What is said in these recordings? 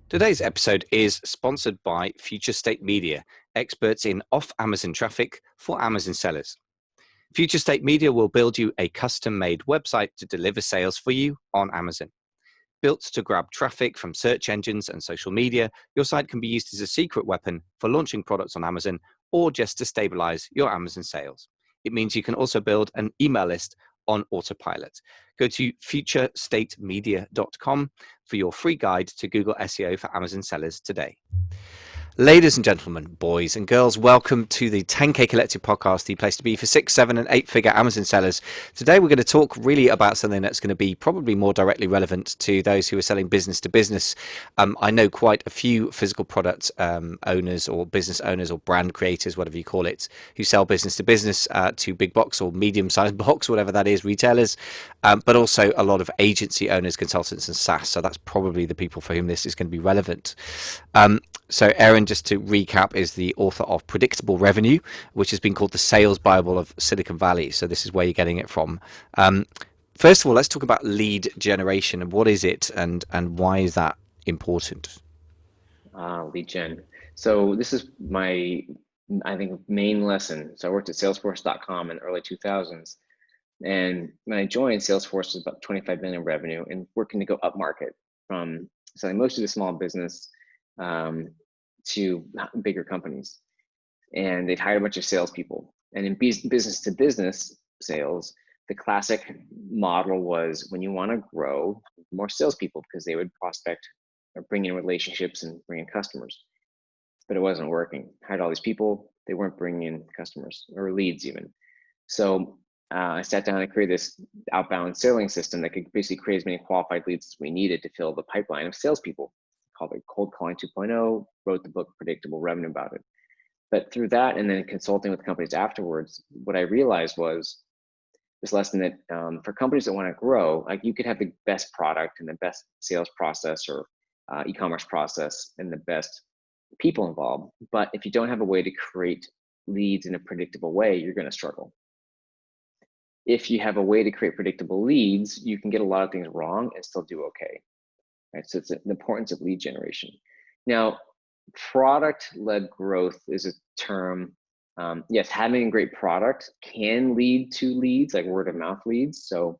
Today's episode is sponsored by Future State Media, experts in off-Amazon traffic for Amazon sellers. Future State Media will build you a custom-made website to deliver sales for you on Amazon. Built to grab traffic from search engines and social media, your site can be used as a secret weapon for launching products on Amazon or just to stabilize your Amazon sales. It means you can also build an email list on autopilot. Go to futurestatemedia.com for your free guide to Google SEO for Amazon sellers today. Ladies and gentlemen, boys and girls, welcome to the 10K Collective podcast, the place to be for 6, 7 and 8 figure Amazon sellers. Today we're going to talk really about something that's going to be probably more directly relevant to those who are selling business to business. I know quite a few physical product owners or business owners or brand creators, whatever you call it, who sell business to business to big box or medium sized box, whatever that is, retailers, but also a lot of agency owners, consultants and SaaS. So that's probably the people for whom this is going to be relevant. So Aaron, just to recap, is the author of Predictable Revenue, which has been called the sales Bible of Silicon Valley. So this is where you're getting it from. First of all, let's talk about lead generation and what is it and why is that important? Lead gen. So this is my, I think, main lesson. So I worked at Salesforce.com in the early 2000s. And when I joined, Salesforce was about 25 million revenue and working to go up market from selling mostly to small business to bigger companies. And they'd hired a bunch of salespeople. And in business to business sales, the classic model was when you want to grow, more salespeople because they would prospect or bring in relationships and bring in customers. But it wasn't working. Hired all these people, they weren't bringing in customers or leads even. So I sat down and created this outbound selling system that could basically create as many qualified leads as we needed to fill the pipeline of salespeople. Called it Cold Calling 2.0, wrote the book Predictable Revenue about it. But through that and then consulting with companies afterwards, what I realized was this lesson that for companies that want to grow, like you could have the best product and the best sales process or e-commerce process and the best people involved. But if you don't have a way to create leads in a predictable way, you're going to struggle. If you have a way to create predictable leads, you can get a lot of things wrong and still do okay. Right? So it's the importance of lead generation. Now, product-led growth is a term. Yes, having a great product can lead to leads, like word of mouth leads. So,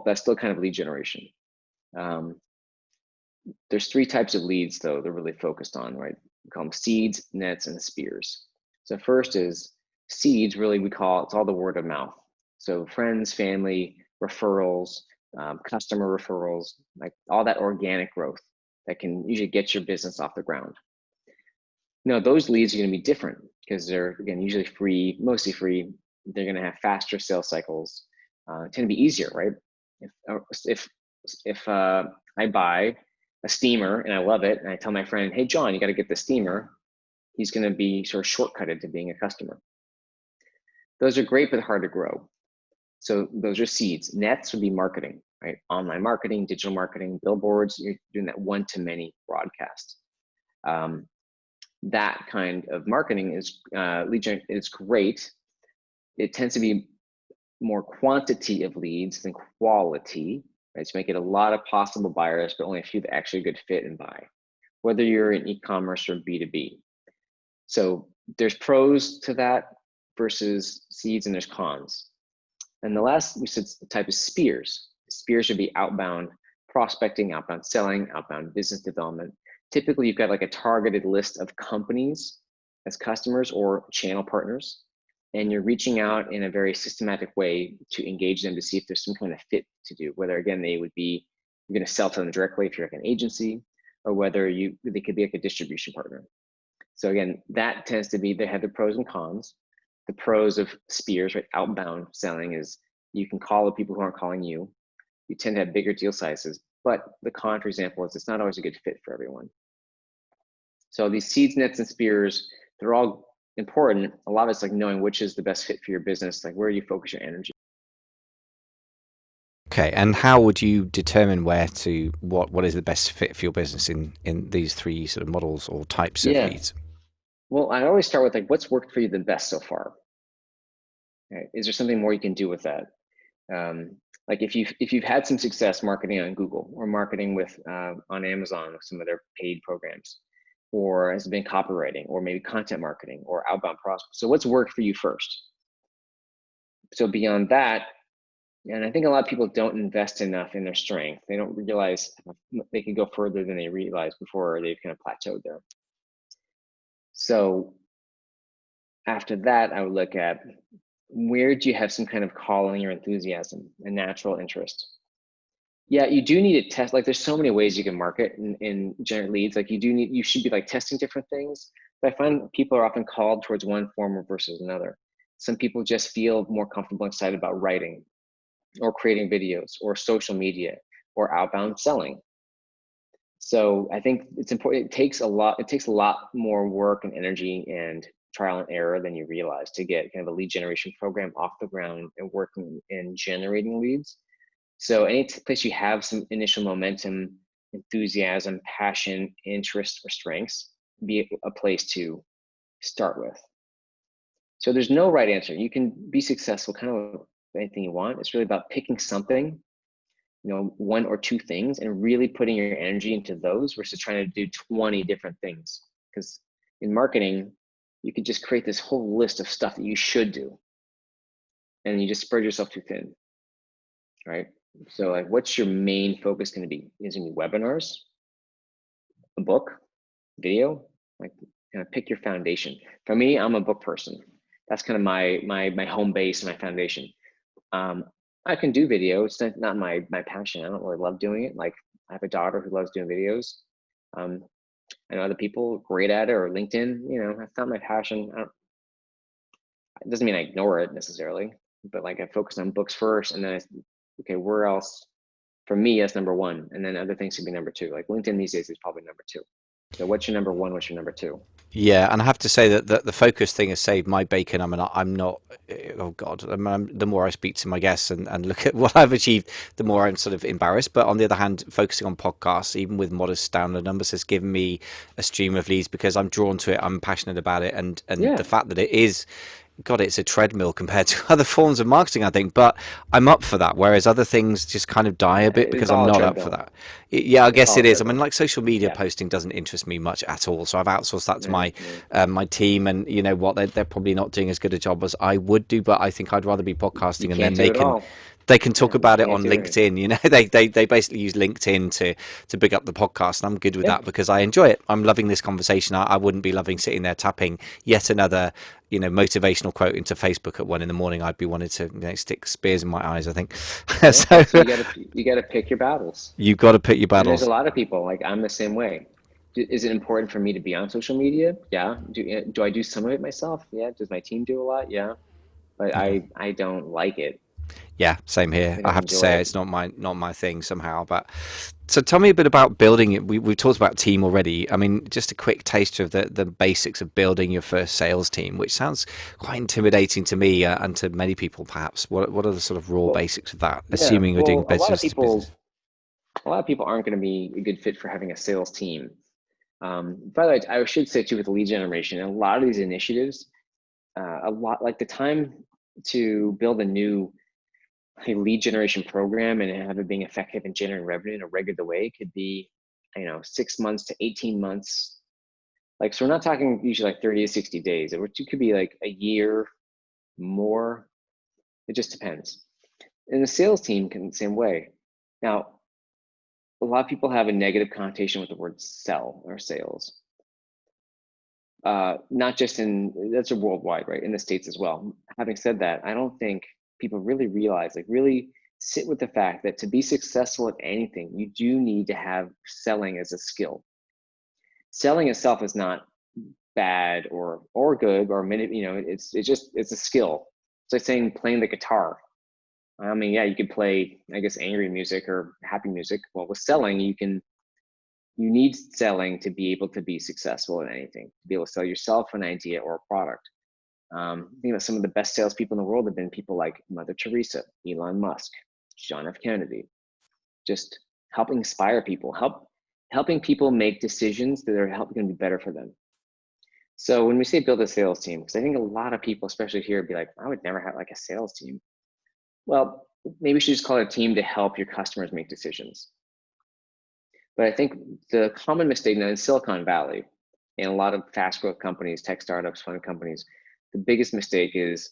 that's still kind of lead generation. There's 3 types of leads, though, they're really focused on, right? We call them seeds, nets, and spears. So first is seeds, really it's all the word of mouth. So friends, family, referrals, customer referrals, like all that organic growth that can usually get your business off the ground. Now, those leads are going to be different because they're, again, usually free, mostly free. They're going to have faster sales cycles, tend to be easier, right? If I buy a steamer and I love it, and I tell my friend, hey, John, you got to get the steamer, he's going to be sort of shortcutted to being a customer. Those are great, but hard to grow. So those are seeds. Nets would be marketing, right? Online marketing, digital marketing, billboards, you're doing that one-to-many broadcast. That kind of marketing is lead gen. It's great. It tends to be more quantity of leads than quality, right? So make it a lot of possible buyers, but only a few that actually a good fit and buy, whether you're in e-commerce or B2B. So there's pros to that versus seeds, and there's cons. And the last we said type is spears. Spears should be outbound prospecting, outbound selling, outbound business development. Typically, you've got like a targeted list of companies as customers or channel partners, and you're reaching out in a very systematic way to engage them to see if there's some kind of fit to do, whether, again, you're going to sell to them directly if you're like an agency, or whether they could be like a distribution partner. So again, that tends to be, they have the pros and cons. The pros of spears, right? Outbound selling is you can call the people who aren't calling you. You tend to have bigger deal sizes, but the con, for example, is it's not always a good fit for everyone. So these seeds, nets, and spears, they're all important. A lot of it's like knowing which is the best fit for your business, like where you focus your energy. Okay, and how would you determine what is the best fit for your business in these 3 sort of models or types of leads? Well, I always start with like, what's worked for you the best so far? Right? Is there something more you can do with that? Like if you've had some success marketing on Google or marketing with on Amazon with some of their paid programs, or has been copywriting or maybe content marketing or outbound prospects. So what's worked for you first? So beyond that, and I think a lot of people don't invest enough in their strength. They don't realize they can go further than they realize before they've kind of plateaued there. So after that, I would look at where do you have some kind of calling or enthusiasm, a natural interest. Yeah, you do need to test. Like, there's so many ways you can market and generate leads. Like, you should be like testing different things. But I find people are often called towards one form versus another. Some people just feel more comfortable and excited about writing or creating videos or social media or outbound selling. So I think it's important. It takes a lot more work and energy and trial and error than you realize to get kind of a lead generation program off the ground and working and generating leads. So any place you have some initial momentum, enthusiasm, passion, interest, or strengths, be a place to start with. So there's no right answer. You can be successful kind of anything you want. It's really about picking something, one or two things, and really putting your energy into those versus trying to do 20 different things. Because in marketing, you could just create this whole list of stuff that you should do, and you just spread yourself too thin, right? So like, what's your main focus going to be? Is it going to be webinars, a book, video? Like, kind of pick your foundation. For me, I'm a book person. That's kind of my home base and my foundation. I can do video. It's not my passion. I don't really love doing it. Like, I have a daughter who loves doing videos. I know other people great at it, or LinkedIn. That's not my passion. It doesn't mean I ignore it necessarily, but like, I focus on books first, and then okay, where else? For me, that's number one, and then other things can be number two. Like LinkedIn these days is probably number two. So what's your number one? What's your number two? Yeah, and I have to say that the focus thing has saved my bacon. I mean, I'm not. Oh God, the more I speak to my guests and look at what I've achieved, the more I'm sort of embarrassed. But on the other hand, focusing on podcasts, even with modest download numbers, has given me a stream of leads because I'm drawn to it. I'm passionate about it, and the Yeah, fact that it is, God, it's a treadmill compared to other forms of marketing, I think. But I'm up for that, whereas other things just kind of die a bit it's because I'm all a not up for treadmill. that. Yeah, I It's guess all it a is. I mean, treadmill. like social media Yeah, posting doesn't interest me much at all, so I've outsourced that to yeah, my yeah. my team, and you know what, they're probably not doing as good a job as I would do. But I think I'd rather be You podcasting, and can't then do it all. they can talk Yeah, you about it can't on do it. LinkedIn. You know, they basically use LinkedIn to big up the podcast, and I'm good with Yeah, that because I enjoy it. I'm loving this conversation. I wouldn't be loving sitting there tapping yet another, motivational quote into Facebook at 1 a.m. I'd be wanting to, stick spears in my eyes, I think. yeah. So So you gotta pick your battles. you've got to pick your And there's a battles. lot of people, like, I'm the same way. Is it important for me to be on social media? Yeah. Do I do some of it myself? Yeah. Does my team do a lot? Yeah. But Yeah. I don't like it. Yeah, same here. I I don't have to enjoy say it. it's not my thing somehow. But so tell me a bit about building it. We've talked about team already. I mean, just a quick taster of the basics of building your first sales team, which sounds quite intimidating to me and to many people, perhaps. What are the sort of raw Well, basics of that? yeah. Assuming we're doing Well, business to business. a lot of people aren't going to be a good fit for having a sales team. By the way, I should say too, with lead generation, a lot of these initiatives, a lot like the time to build a lead generation program and have it being effective and generating revenue in a regular way could be, 6 months to 18 months. Like, so we're not talking usually like 30 to 60 days. It could be like a year more. It just depends. And the sales team can the same way. Now, a lot of people have a negative connotation with the word sell or sales. Not just that's a worldwide, right? In the States as well. Having said that, I don't think people really realize, like, really sit with the fact that to be successful at anything, you do need to have selling as a skill. Selling itself is not bad or good or it's a skill. It's like saying playing the guitar. I mean, yeah, you could play, I guess, angry music or happy music. Well, with selling, you need selling to be able to be successful in anything, to be able to sell yourself an idea or a product. Think about some of the best salespeople in the world have been people like Mother Teresa, Elon Musk, John F. Kennedy, just helping inspire people, helping people make decisions that are helping them be better for them. So when we say build a sales team, because I think a lot of people, especially here, be like, I would never have like a sales team. Well, maybe you should just call it a team to help your customers make decisions. But I think the common mistake now in Silicon Valley, in a lot of fast growth companies, tech startups, fund companies, the biggest mistake is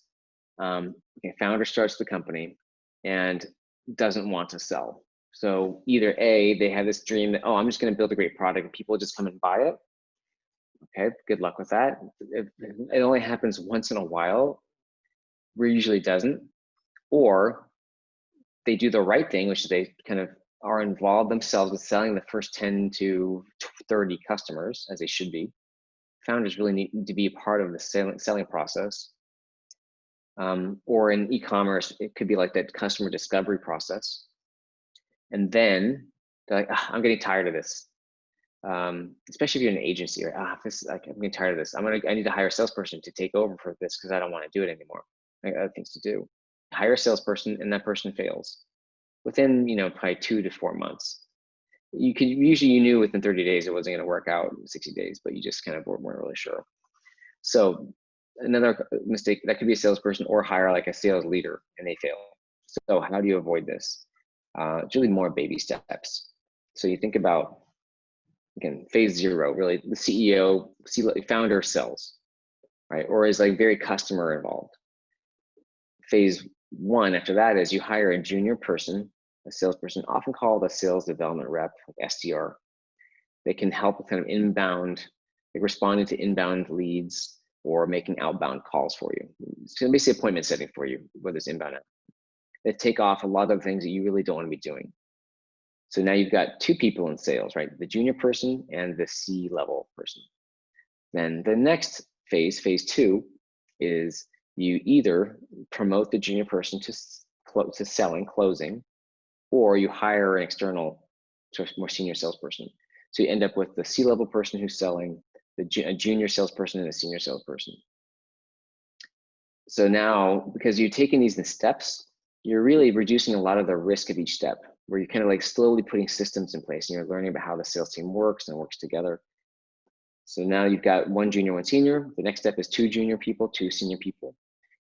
a founder starts the company and doesn't want to sell. So either A, they have this dream that, oh, I'm just going to build a great product and people just come and buy it. Okay, good luck with that. It only happens once in a while, usually doesn't. Or they do the right thing, which is they kind of are involved themselves with selling the first 10 to 30 customers, as they should be. Founders really need to be a part of the selling process. Or in e-commerce, it could be like that customer discovery process. And then they're like, I'm getting tired of this. Especially if you're an agency, or I'm getting tired of this. I need to hire a salesperson to take over for this because I don't want to do it anymore. I got other things to do. Hire a salesperson, and that person fails within probably 2 to 4 months. You knew within 30 days it wasn't going to work out in 60 days, but you just kind of weren't really sure. So another mistake that could be a salesperson, or hire like a sales leader and they fail. So how do you avoid this? It's really more baby steps. So you think about, again, phase 0, really the CEO, founder sells, right? Or is like very customer involved. Phase 1 after that is you hire a junior person, a salesperson, often called a sales development rep, like SDR. They can help with kind of inbound, like responding to inbound leads or making outbound calls for you. It's going to be appointment setting for you, whether it's inbound. They take off a lot of things that you really don't want to be doing. So now you've got 2 people in sales, right? The junior person and the C-level person. Then the next phase, phase 2, is you either promote the junior person to selling, closing, or you hire an external, more senior salesperson. So you end up with the C-level person who's selling, a junior salesperson, and a senior salesperson. So now, because you're taking these in steps, you're really reducing a lot of the risk of each step, where you're kind of like slowly putting systems in place and you're learning about how the sales team works and works together. So now you've got 1 junior, 1 senior. The next step is 2 junior people, 2 senior people.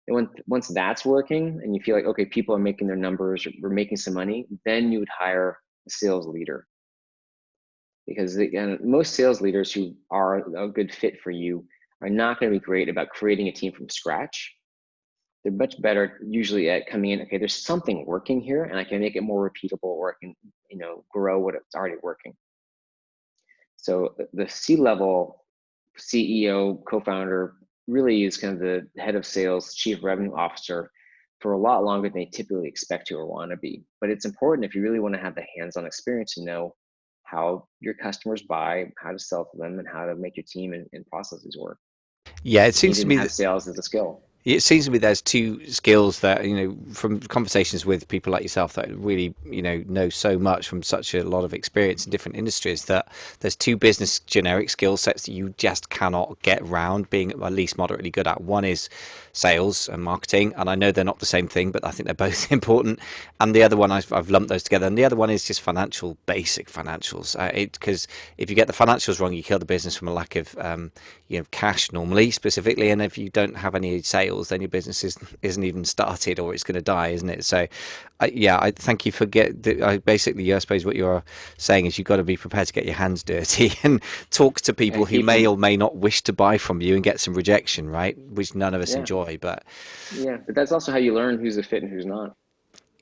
And once that's working and you feel like, okay, people are making their numbers, we're making some money, then you would hire a sales leader. Because again, most sales leaders who are a good fit for you are not going to be great about creating a team from scratch. They're much better usually at coming in, okay, there's something working here and I can make it more repeatable, or I can, grow what it's already working. So the C-level CEO, co-founder really is kind of the head of sales, chief revenue officer for a lot longer than they typically expect to or want to be. But it's important if you really want to have the hands-on experience to know how your customers buy, how to sell to them, and how to make your team and processes work. Yeah, it You need seems to to me have that sales as a skill. it seems to me there's 2 skills that, from conversations with people like yourself that really, know so much from such a lot of experience in different industries, that there's 2 business generic skill sets that you just cannot get around being at least moderately good at. One is sales and marketing, and I know they're not the same thing, but I think they're both important. And the other one, I've lumped those together, and the other one is just basic financials. Because if you get the financials wrong, you kill the business from a lack of, cash normally, specifically, and if you don't have any sales, then your business isn't even started, or it's going to die, isn't it? So, I thank you for basically, I suppose what you're saying is you've got to be prepared to get your hands dirty and talk to people And who keep may them. or may not wish to buy from you and get some rejection, right? Which none of us Yeah. enjoy, but Yeah. But that's also how you learn who's a fit and who's not.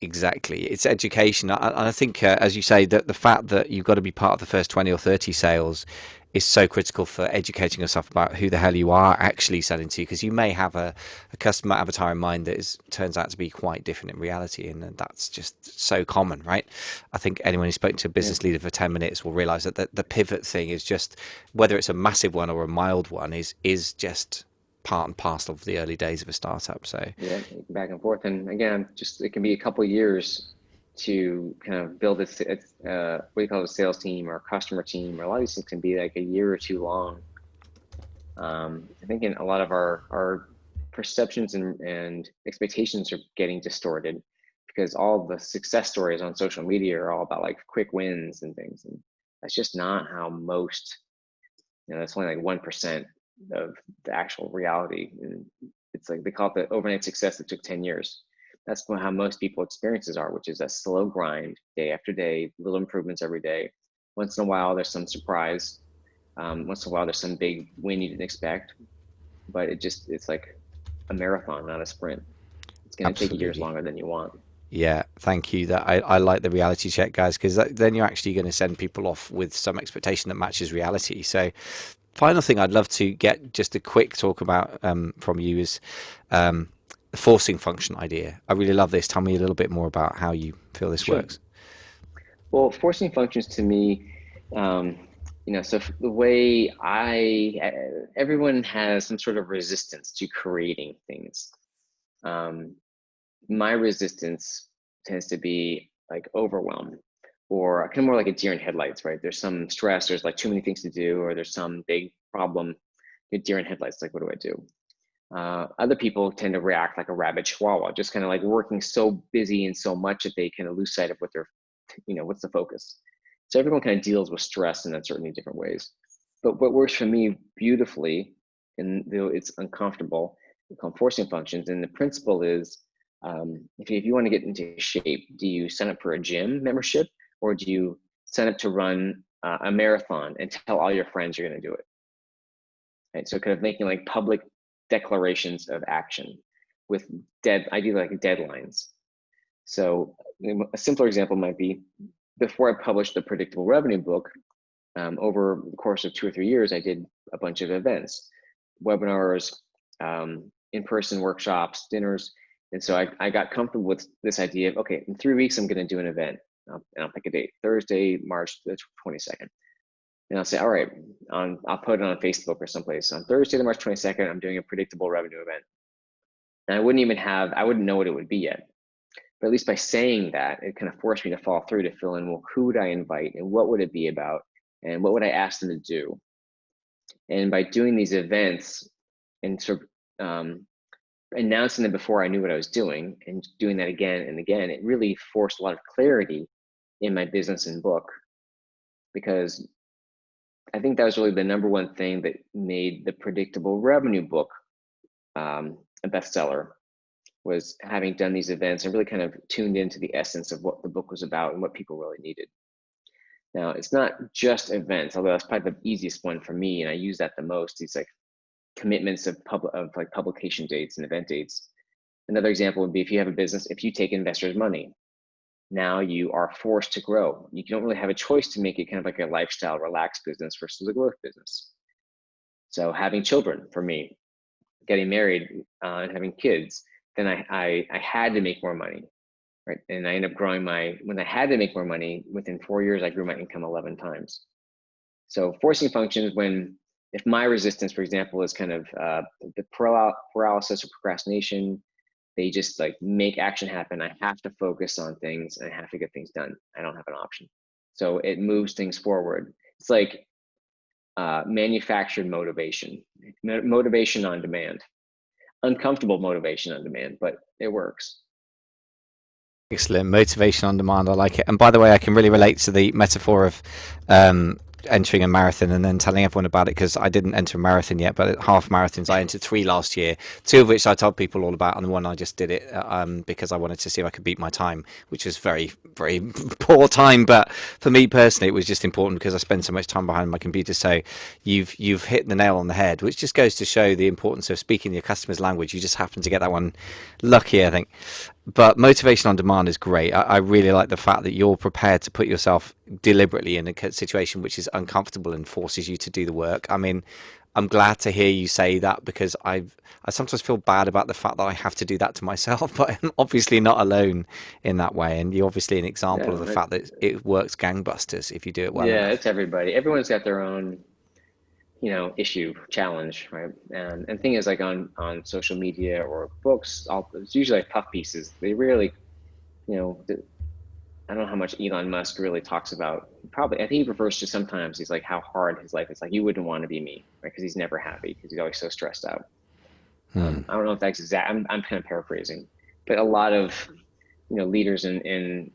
exactly, it's education. I think, as you say, that the fact that you've got to be part of the first 20 or 30 sales is so critical for educating yourself about who the hell you are actually selling to, because you may have a customer avatar in mind that turns out to be quite different in reality, and that's just so common, right? I think anyone who's spoken to a Yeah. business leader for 10 minutes will realize that the pivot thing is just, whether it's a massive one or a mild one, is just part and parcel of the early days of a startup. So Yeah, back and forth. And again, just it can be a couple of years to kind of build this, what do you call it, a sales team or a customer team, or a lot of these things can be like a year or 2 long. I think in a lot of our perceptions and expectations are getting distorted because all the success stories on social media are all about like quick wins and things. And that's just not how most, that's only like 1% of the actual reality. And it's like they call it the overnight success that took 10 years. That's how most people experiences are, which is a slow grind, day after day, little improvements every day. Once in a while, there's some surprise. Once in a while, there's some big win you didn't expect, but it's like a marathon, not a sprint. It's going to take years Absolutely. longer than you want. Yeah, thank you. That I like the reality check, guys, because then you're actually going to send people off with some expectation that matches reality. So, final thing I'd love to get just a quick talk about from you is the forcing function idea. I really love this. Tell me a little bit more about how you feel this Sure. works. Well, forcing functions to me, um, so the way everyone has some sort of resistance to creating things. Um, my resistance tends to be like overwhelm or kind of more like a deer in headlights, right? There's some stress, there's like too many things to do, or there's some big problem. Deer in headlights, like, what do I do? Other people tend to react like a rabid chihuahua, just kind of like working so busy and so much that they kind of lose sight of what they're, what's the focus. So everyone kind of deals with stress and uncertainty in different ways. But what works for me beautifully, and though it's uncomfortable, we call them forcing functions. And the principle is, if you want to get into shape, do you sign up for a gym membership, or do you sign up to run a marathon and tell all your friends you're going to do it? Right? So kind of making like public declarations of action with ideally like deadlines. So a simpler example might be, before I published the predictable revenue book, over the course of 2 or 3 years, I did a bunch of events, webinars, in-person workshops, dinners. And so I got comfortable with this idea of, okay, in 3 weeks, I'm going to do an event. And I'll pick a date, Thursday, March the 22nd. And I'll say, all right, I'll put it on Facebook or someplace. On Thursday, the March 22nd, I'm doing a predictable revenue event. And I wouldn't know what it would be yet. But at least by saying that, it kind of forced me to follow through to fill in, well, who would I invite and what would it be about and what would I ask them to do? And by doing these events and sort of announcing them before I knew what I was doing and doing that again and again, it really forced a lot of clarity in my business and book, because I think that was really the number one thing that made the predictable revenue book a bestseller, was having done these events and really kind of tuned into the essence of what the book was about and what people really needed. Now, it's not just events, although that's probably the easiest one for me, and I use that the most. These like commitments of like publication dates and event dates. Another example would be, if you have a business, if you take investors' money, now you are forced to grow. You don't really have a choice to make it kind of like a lifestyle, relaxed business versus a growth business. So having children, for me, getting married and having kids, then I had to make more money, right? And I ended up growing when I had to make more money, within 4 years, I grew my income 11 times. So forcing functions, if my resistance, for example, is kind of the paralysis or procrastination, they just like make action happen. I have to focus on things and I have to get things done. I don't have an option. So it moves things forward. It's like manufactured motivation, motivation on demand, uncomfortable motivation on demand, but it works. Excellent. Motivation on demand. I like it. And by the way, I can really relate to the metaphor of um, entering a marathon and then telling everyone about it, because I didn't enter a marathon yet, but at half marathons, I entered 3 last year, 2 of which I told people all about, and the one I just did it because I wanted to see if I could beat my time, which was very, very poor time. But for me personally, it was just important because I spend so much time behind my computer. So you've hit the nail on the head, which just goes to show the importance of speaking your customer's language. You just happen to get that one lucky, I think. But motivation on demand is great. I really like the fact that you're prepared to put yourself deliberately in a situation which is uncomfortable and forces you to do the work. I mean, I'm glad to hear you say that, because I sometimes feel bad about the fact that I have to do that to myself, but I'm obviously not alone in that way. And you're obviously an example of the No, fact that it works gangbusters if you do it well yeah, enough. it's everybody. Everyone's got their own, issue, challenge, right? And thing is, like on social media or books, it's usually like puff pieces. They really, you know, I don't know how much Elon Musk really talks about. Probably, I think he refers to sometimes, he's like how hard his life is. Like, you wouldn't want to be me, right? Because he's never happy because he's always so stressed out. Hmm. I don't know if that's exact. I'm kind of paraphrasing, but a lot of leaders and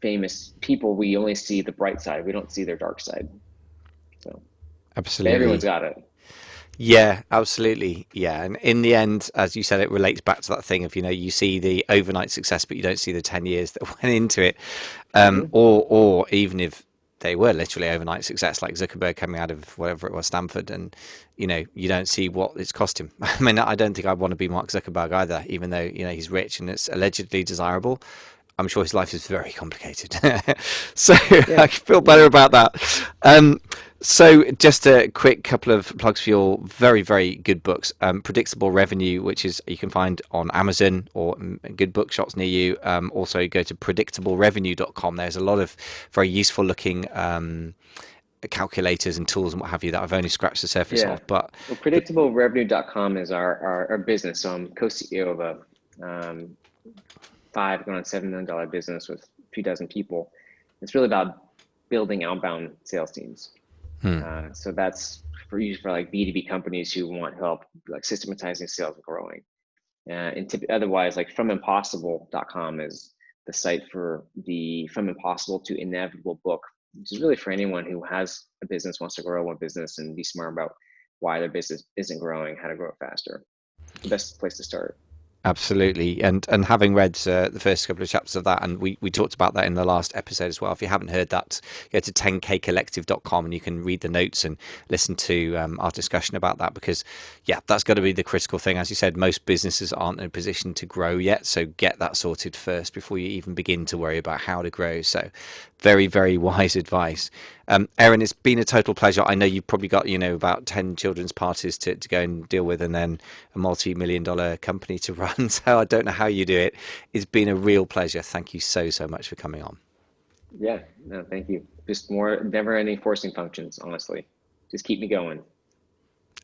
famous people, we only see the bright side. We don't see their dark side. So, but everyone's Absolutely. got it. Yeah, absolutely. Yeah. And in the end, as you said, it relates back to that thing of, you see the overnight success, but you don't see the 10 years that went into it. Hmm. Or even if they were literally overnight success, like Zuckerberg coming out of whatever it was, Stanford, and, you don't see what it's cost him. I mean, I don't think I'd want to be Mark Zuckerberg either, even though, he's rich and it's allegedly desirable. I'm sure his life is very complicated. So Yeah, I feel yeah, better about that. So just a quick couple of plugs for your very, very good books. Predictable Revenue, which is you can find on Amazon or good bookshops near you. Also go to predictablerevenue.com. There's a lot of very useful looking calculators and tools and what have you that I've only scratched the surface yeah. of. But Well, the, predictablerevenue.com is our business. So I'm co-CEO of a five going on $7 million business with a few dozen people. It's really about building outbound sales teams. So that's for use for like B2B companies who want help like systematizing sales and growing. And otherwise, like fromimpossible.com is the site for the From Impossible to Inevitable book, which is really for anyone who has a business, wants to grow one business and be smart about why their business isn't growing, how to grow it faster. It's the best place to start. Absolutely, and having read the first couple of chapters of that, and we talked about that in the last episode as well. If you haven't heard that, go to 10kcollective.com and you can read the notes and listen to our discussion about that. Because yeah, that's got to be the critical thing. As you said, most businesses aren't in a position to grow yet, so get that sorted first before you even begin to worry about how to grow. So very, very wise advice. Erin, it's been a total pleasure. I know you've probably got, about 10 children's parties to go and deal with and then a multi-million-dollar company to run. So I don't know how you do it. It's been a real pleasure. Thank you so, so much for coming on. Yeah, no, thank you. Just more never ending forcing functions, honestly. Just keep me going.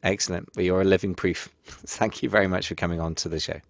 Excellent. Well, you're a living proof. Thank you very much for coming on to the show.